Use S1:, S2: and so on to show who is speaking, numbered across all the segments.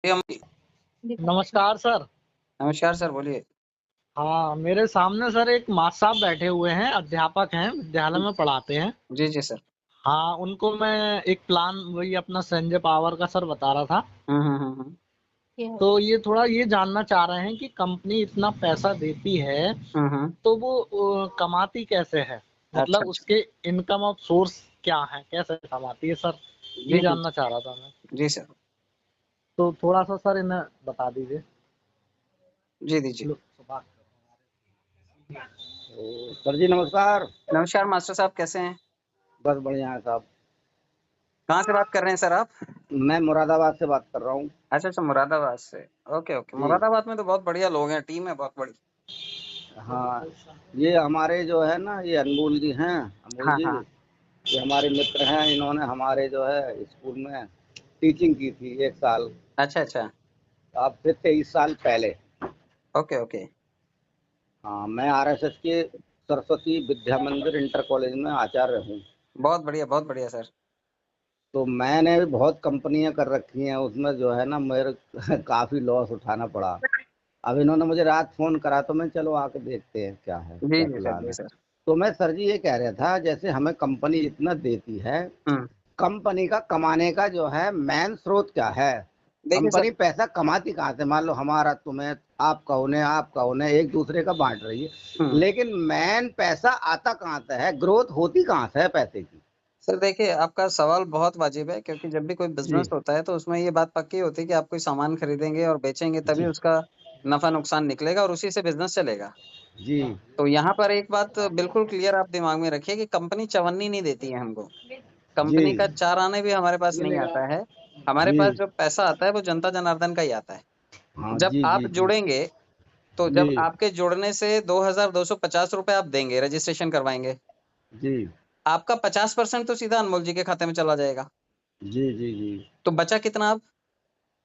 S1: नमस्कार सर।
S2: नमस्कार सर, बोलिए।
S1: हाँ, मेरे सामने सर एक मास्टर साहब बैठे हुए हैं, अध्यापक हैं, विद्यालय में पढ़ाते हैं।
S2: जी, जी सर।
S1: हाँ, उनको मैं एक प्लान वही अपना संजय पावर का सर बता रहा था।
S2: हुँ, हुँ, हुँ, हुँ।
S1: तो ये थोड़ा ये जानना चाह रहे हैं कि कंपनी इतना पैसा देती है,
S2: हुँ, हुँ।
S1: तो वो कमाती कैसे है?
S2: अच्छा,
S1: मतलब
S2: अच्छा।
S1: उसके इनकम ऑफ सोर्स क्या है? कैसे कमाती है सर?
S2: जी,
S1: ये
S2: जी।
S1: जानना चाह रहा था मैं।
S2: जी सर।
S1: तो थोड़ा-सा सर इन्हें बता दीजिए।
S2: जी दीजिए।
S1: लो, बात
S3: तो सर जी नमस्कार।
S2: नमस्कार मास्टर साहब, कैसे हैं?
S3: बस बढ़िया है साहब।
S2: कहाँ से बात कर रहे हैं सर आप?
S3: मैं मुरादाबाद से बात कर रहा हूँ।
S2: अच्छा, अच्छा, मुरादाबाद से। Okay, okay.
S3: जी
S2: मुरादाबाद में तो बहुत बढ़िया लोग हैं, टीम है बहुत बड़ी।
S3: हाँ, ये हमारे जो है ना, ये अनमोल जी हैं। अनमोल
S2: हाँ,
S3: जी
S2: हाँ।
S3: ये हमारे मित्र हैं। इन्होंने हमारे जो है स्कूल में टीचिंग की थी 1 साल,
S2: अच्छा, अच्छा।
S3: अब से 23 साल पहले।
S2: Okay, okay.
S3: हाँ, मैं आरएसएस के सरस्वती विद्या मंदिर इंटर कॉलेज में आचार्य हूँ।
S2: बहुत बढ़िया सर।
S3: तो मैंने भी बहुत कंपनियां कर रखी हैं, उसमें जो है ना मेरे काफ़ी लॉस उठाना पड़ा। अब इन्होंने मुझे रात फ़ोन करा, तो मैं चलो आके देखते हैं क्या है,
S2: जी,
S3: क्या
S2: जी सर,
S3: प्लान
S2: जी
S3: है।
S2: सर।
S3: तो मैं सर जी ये कह रहा था, जैसे हमें कंपनी इतना देती है,
S2: हुँ।
S3: कंपनी का कमाने का जो है मेन स्रोत क्या है?
S2: देखिए सर।
S3: कंपनी पैसा कमाती कहाँ से? मान लो हमारा तुम्हें, आपका उन्हें एक दूसरे का बांट रही है,
S2: हुँ।
S3: लेकिन मेन पैसा आता कहाँ से है? ग्रोथ होती कहाँ से है पैसे की?
S2: सर देखिए, आपका सवाल बहुत वाजिब है क्योंकि जब भी कोई
S3: जी
S2: बिज़नेस होता है तो उसमें ये बात पक्की होती है कि आप कोई सामान खरीदेंगे और बेचेंगे तभी
S3: जी
S2: उसका नफ़ा-नुकसान निकलेगा और उसी से बिज़नेस चलेगा।
S3: जी
S2: तो यहाँ पर एक बात बिल्कुल क्लियर आप दिमाग में रखिए कि कंपनी चवन्नी नहीं देती है हमको।
S3: जी
S2: कंपनी का 4 आने भी हमारे पास नहीं आता है। हमारे
S3: जी
S2: पास जो पैसा आता है वो जनता जनार्दन का ही आता है।
S3: हाँ
S2: जब
S3: जी
S2: आप
S3: जी जी
S2: जुड़ेंगे तो
S3: जी
S2: जब आपके जुड़ने से ₹2250 आप देंगे, रजिस्ट्रेशन करवाएँगे।
S3: जी
S2: आपका 50% तो सीधा अनमोल जी के खाते में चला जाएगा।
S3: जी जी जी
S2: तो बचा कितना अब?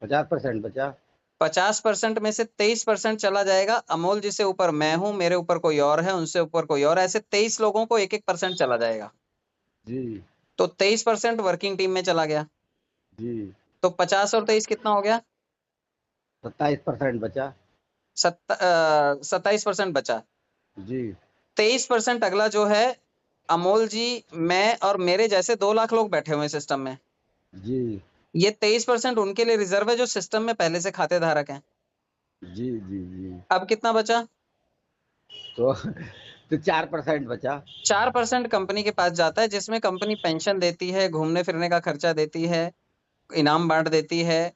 S3: 50% बचा।
S2: 50% में से 23% चला जाएगा अमोल जी से ऊपर मैं हूँ, मेरे ऊपर कोई और है, उनसे ऊपर कोई और, ऐसे 23 लोगों को 1-1% चला जाएगा।
S3: जी
S2: तो 23% वर्किंग टीम में चला गया।
S3: जी
S2: तो 50 और 23 कितना हो गया?
S3: 27% बचा।
S2: 27% बचा।
S3: जी
S2: 23% अगला जो है अमोल जी, मैं और मेरे जैसे 2 लाख लोग बैठे हुए हैं सिस्टम में।
S3: जी
S2: ये 23% उनके लिए रिज़र्व है जो सिस्टम में पहले से खाते धारक हैं।
S3: जी जी जी
S2: अब कितना बचा?
S3: तो 4% बचा।
S2: 4% कंपनी के पास जाता है जिसमें कंपनी पेंशन देती है, घूमने-फिरने का खर्चा देती है, इनाम बाँट देती है।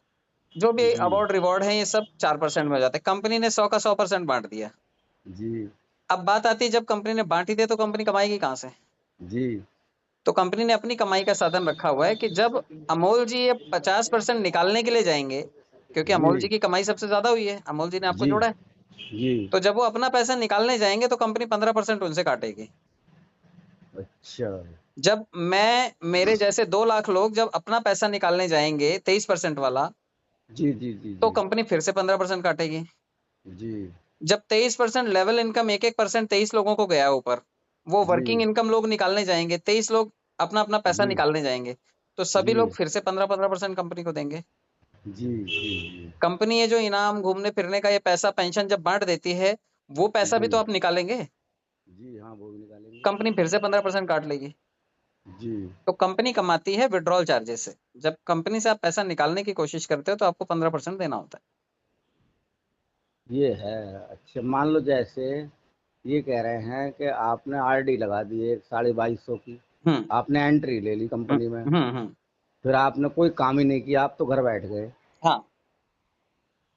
S2: जो भी
S3: जी
S2: अवार्ड-रिवार्ड है ये सब 4% में हो जाता है। कंपनी ने 100 का 100% बाँट दिया।
S3: जी
S2: अब बात आती है जब कंपनी ने बाँट ही दिया तो कंपनी कमाएगी कहाँ से?
S3: जी
S2: तो कंपनी ने अपनी कमाई का साधन रखा हुआ है कि जब अमोल जी ये 50% निकालने के लिए जाएँगे, क्योंकि अमोल जी
S3: जी
S2: की कमाई सबसे ज़्यादा हुई है, अमोल जी ने आपको
S3: जी
S2: जोड़ा है।
S3: जी
S2: तो जब वो अपना पैसा निकालने जाएँगे तो कंपनी 15% उनसे काटेगी।
S3: अच्छा।
S2: जब मेरे जैसे 2 लाख लोग जब अपना पैसा निकालने जाएँगे 23% वाला,
S3: जी जी जी
S2: तो
S3: जी
S2: कंपनी फिर से 15% काटेगी।
S3: जी
S2: जब 23% लेवल इनकम 1-1% 23 लोगों को गया ऊपर, वो वर्किंग
S3: जी
S2: इनकम लोग निकालने जाएँगे, 23 लोग अपना-अपना पैसा
S3: जी
S2: निकालने जाएँगे, तो सभी
S3: जी
S2: लोग फिर से 15-15% कंपनी को देंगे।
S3: जी जी
S2: कंपनी ये जो इनाम, घूमने-फिरने का ये पैसा, पेंशन जब बाँट देती है, वो पैसा भी
S3: जी
S2: तो आप निकालेंगे,
S3: जी हाँ, वो भी निकालेंगे।
S2: कंपनी फिर से 15% काट लेगी।
S3: जी
S2: तो कंपनी कमाती है विथड्रॉल चार्जेस से। जब कंपनी से आप पैसा निकालने की कोशिश करते हो तो आपको 15% देना होता है।
S3: ये है। अच्छा, मान लो जैसे ये कह रहे हैं कि आपने आरडी लगा दी है 2250 की,
S2: हुँ,
S3: आपने एंट्री ले ली
S2: हुँ,
S3: कंपनी में,
S2: हुँ, हुँ।
S3: फिर आपने कोई काम ही नहीं किया, आप तो घर बैठ गए,
S2: हाँ,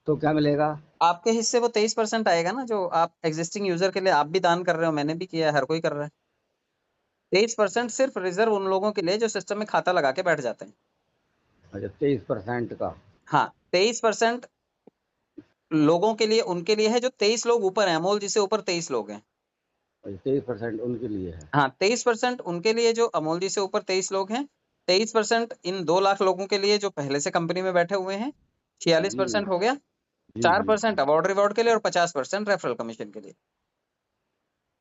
S3: तो क्या मिलेगा?
S2: आपके हिस्से वो 23% आएगा ना जो आप एक्जिस्टिंग यूज़र के लिए आप भी दान कर रहे हो, मैंने भी किया है, हर कोई कर रहा है। 23% सिर्फ़ रिज़र्व उन लोगों के लिए जो सिस्टम में खाता लगा के बैठ जाते हैं।
S3: अच्छा, 23% का।
S2: हाँ, 23% लोगों के लिए उनके लिए है जो 23 लोग ऊपर हैं, अमोल जी से ऊपर 23 लोग हैं।
S3: अच्छा, 23% उनके लिए है।
S2: हाँ, 23% उनके लिए जो अमोल जी से ऊपर 23 लोग हैं, 23% इन 2 लाख लोगों के लिए जो पहले से कंपनी में बैठे हुए हैं,
S3: जी
S2: 46% हो गया,
S3: जी जी जी।
S2: 4% अवार्ड-रिवार्ड के लिए और 50% रेफरल कमीशन के लिए।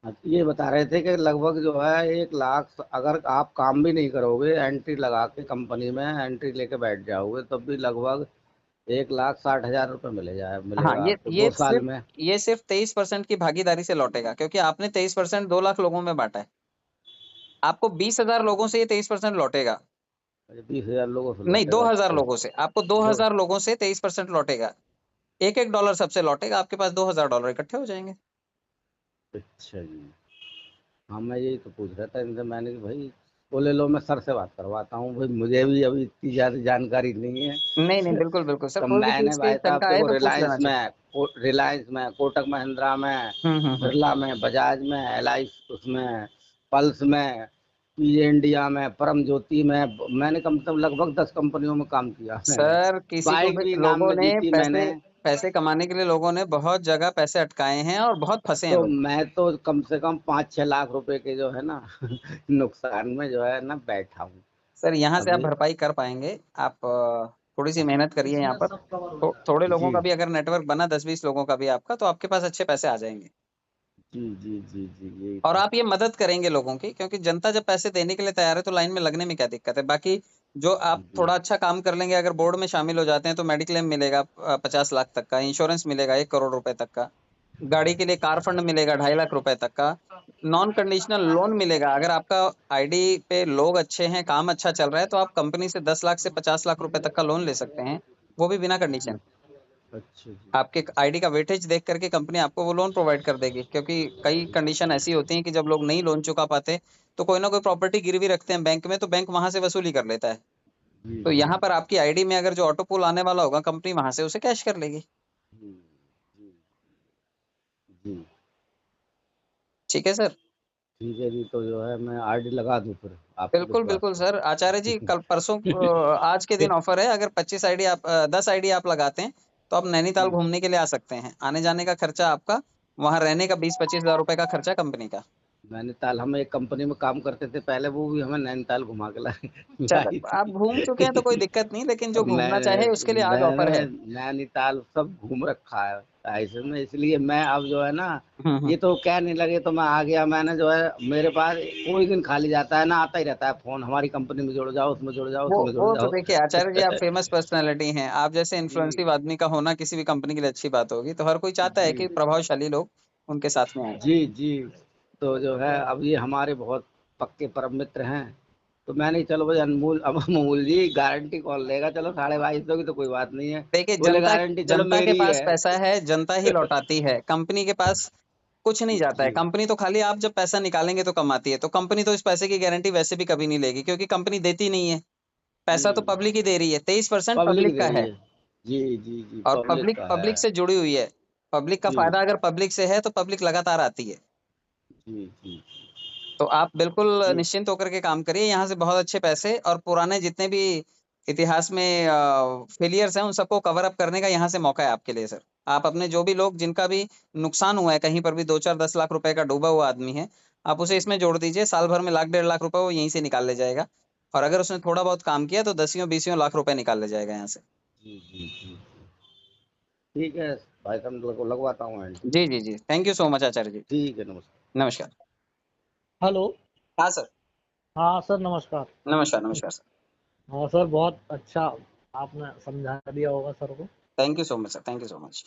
S3: अच्छा, ये बता रहे थे कि लगभग जो है 1 लाख, अगर आप काम भी नहीं करोगे, एंट्री लगा के कंपनी में एंट्री लेके बैठ जाओगे, तब भी लगभग 1,60,000 रुपये
S2: हाँ,
S3: मिलेगा आपको 2 साल में।
S2: ये सिर्फ 23% की भागीदारी से लौटेगा, क्योंकि आपने 23% 2 लाख लोगों में बांटा है। आपको 20,000 लोगों से ये 23% लौटेगा।
S3: 20,000 लोगों से
S2: नहीं,
S3: लौटेगा।
S2: 2000
S3: अच्छा
S2: लोगों से, आपको 2000 लोगों से 23% लौटेगा। एक डॉलर सबसे लौटेगा, आपके पास $2000 इकट्ठे हो जाएंगे।
S3: अच्छा जी। हाँ, मैं यही तो पूछ रहा था इनसे, मैंने कि भाई बोले लो मैं सर से बात करवाता हूँ, भाई मुझे भी अभी इतनी ज्यादा जानकारी नहीं है।
S2: नहीं, बिल्कुल, बिल्कुल सर,
S3: तो
S2: कोई भी
S3: मैंने
S2: चीज़ की
S3: भाई साहब
S2: शंका है
S3: देखो
S2: तो पूछ लेना चाहिए।
S3: रिलायंस में, कोटक महिंद्रा में,
S2: हुँ।
S3: बिरला में, बजाज में, एलआई उसमें, पल्स में, पीजे इंडिया में, परम ज्योति में, मैंने कम से कम लगभग 10 कंपनियों में काम किया है।
S2: सर, किसी को
S3: बाइक
S2: भी
S3: भी नाम
S2: लोगों
S3: में
S2: ने
S3: जीती मैंने।
S2: पैसे पैसे कमाने के लिए लोगों ने बहुत जगह पैसे अटकाए हैं और बहुत फँसे हैं
S3: तो
S2: लोग।
S3: मैं तो कम से कम 5-6 लाख रुपए के जो है ना नुकसान में जो है ना बैठा हूँ
S2: सर, यहाँ से आप
S3: अभी।
S2: भरपाई कर पाएँगे। आप थोड़ी-सी मेहनत करिए यहाँ पर। थोड़े लोगों
S3: जी
S2: का भी अगर नेटवर्क बना 10-20 लोगों का भी आपका, तो आपके पास अच्छे पैसे आ जाएँगे।
S3: जी जी जी जी, यही
S2: और
S3: तो।
S2: आप ये मदद करेंगे लोगों की, क्योंकि जनता जब पैसे देने के लिए तैयार है तो लाइन में लगने में क्या दिक्कत है। बाकी जो आप
S3: जी
S2: थोड़ा अच्छा काम कर लेंगे, अगर बोर्ड में शामिल हो जाते हैं तो मेडिक्लेम मिलेगा 50 लाख तक का, इंश्योरेंस मिलेगा 1 करोड़ रुपए तक का, गाड़ी के लिए कार फंड मिलेगा 2.5 लाख रुपए तक का, नॉन कंडीशनल लोन मिलेगा। अगर आपका आईडी पे लोग अच्छे हैं, काम अच्छा चल रहा है, तो आप कंपनी से 10 लाख से 50 लाख रुपए तक का लोन ले सकते हैं, वो भी बिना
S3: जी।
S2: कंडीशन।
S3: अच्छा जी।
S2: आपके आईडी का वेटेज देख करके कंपनी आपको वो लोन प्रोवाइड कर देगी, क्योंकि कई कंडीशन ऐसी होती हैं कि जब लोग नहीं लोन चुका पाते तो कोई ना कोई प्रॉपर्टी गिरवी रखते हैं बैंक में, तो बैंक वहां से वसूली कर लेता है।
S3: जी
S2: तो
S3: जी
S2: यहाँ पर आपकी आईडी में अगर जो ऑटो पुल आने वाला होगा, कंपनी वहां से उसे कैश कर लेगी।
S3: जी जी जी।
S2: ठीक है सर।
S3: ठीक है जी, तो जो है मैं आरडी लगा दूं फिर आपके
S2: बिल्कुल
S3: विश्वास
S2: बिल्कुल
S3: पे।
S2: सर, आचार्य जी कल परसों आज के दिन ऑफर है। अगर 25 आईडी आप 10 आईडी आप लगाते हैं तो आप नैनीताल घूमने के लिए आ सकते हैं। आने जाने का खर्चा आपका, वहां रहने का 20-25 हजार रुपए का खर्चा कंपनी का।
S3: नैनीताल, हम एक कंपनी में काम करते थे पहले, वो भी हमें नैनीताल घुमा के
S2: चलो,
S3: लाई
S2: आप घूम चुके हैं तो कोई
S3: थी।
S2: दिक्कत नहीं, लेकिन जो
S3: अब
S2: घूमना
S3: मैंने
S2: चाहे उसके लिए आज ऑफर
S3: मैंने
S2: है।
S3: नैनीताल सब घूम रखा है ऐसे में, इसलिए मैं अब जो है ना,
S2: हम्म।
S3: ये तो कह नहीं लगे तो मैं आ गया। मैंने जो है मेरे पास कोई दिन खाली जाता है ना, आता ही रहता है फोन, हमारी कंपनी में जुड़ जाओ, उसमें जुड़ जाओ,
S2: वो
S3: उसमें जुड़
S2: वो तो
S3: जाओ।
S2: देखिए आचार्य जी, आप फेमस पर्सनालिटी हैं। आप जैसे
S3: जी
S2: इन्फ्लुएंसिव आदमी का होना किसी भी कंपनी के लिए अच्छी बात होगी, तो हर कोई चाहता है
S3: जी
S2: कि प्रभावशाली लोग उनके साथ में आए।
S3: जी जी। तो जो है अब ये हमारे बहुत पक्के परम मित्र हैं। तो मैंने चलो भाई अनमोल, अब अमूल जी गारंटी कौन लेगा, चलो 2250 की तो कोई बात नहीं है।
S2: देखिए,
S3: बोले
S2: जनता
S3: गारंटी चलो
S2: जनता के
S3: मेरी ही
S2: पास
S3: है।
S2: पैसा है, जनता ही लौटाती है। कंपनी के पास कुछ नहीं जाता है।
S3: जी
S2: कंपनी तो खाली आप जब पैसा निकालेंगे तो कमाती है। तो कंपनी तो इस पैसे की गारंटी वैसे भी कभी नहीं लेगी, क्योंकि कंपनी देती नहीं है। पैसा तो पब्लिक ही दे रही है। 23%
S3: पब्लिक
S2: पब्लिक
S3: दे
S2: का
S3: रही
S2: है।
S3: है। जी जी जी,
S2: और
S3: पब्लिक
S2: पब्लिक
S3: का है।
S2: पब्लिक से जुड़ी हुई है। पब्लिक का
S3: जी
S2: फायदा अगर पब्लिक से है तो पब्लिक लगातार आती है।
S3: जी जी
S2: तो आप बिल्कुल
S3: जी
S2: निश्चिंत होकर के काम करिए। यहाँ से बहुत अच्छे पैसे और पुराने जितने भी इतिहास में फेलियर्स हैं, उन सबको कवर अप करने का यहाँ से मौका है आपके लिए सर। आप अपने जो भी लोग जिनका भी नुकसान हुआ है, कहीं पर भी 2-4-10 लाख रुपए का डूबा हुआ आदमी है, आप उसे इसमें जोड़ दीजिए। साल भर में 1-1.5 लाख रुपए वो यहीं से निकाल ले जाएगा। और अगर उसने थोड़ा बहुत काम किया तो 10-20 लाख रुपए निकाल ले जाएगा यहाँ से।
S3: जी जी जी। ठीक है भाई साहब, लगवाता हूँ एंड।
S2: जी जी जी, thank you so much Acharya ji.
S3: ठीक है, नमस्कार।
S2: नमस्कार।
S1: हेलो।
S2: हाँ सर।
S1: हाँ सर, नमस्कार।
S2: नमस्कार नमस्कार सर।
S1: हाँ सर, बहुत अच्छा आपने समझा दिया होगा सर को।
S2: Thank you so much sir, thank you so much.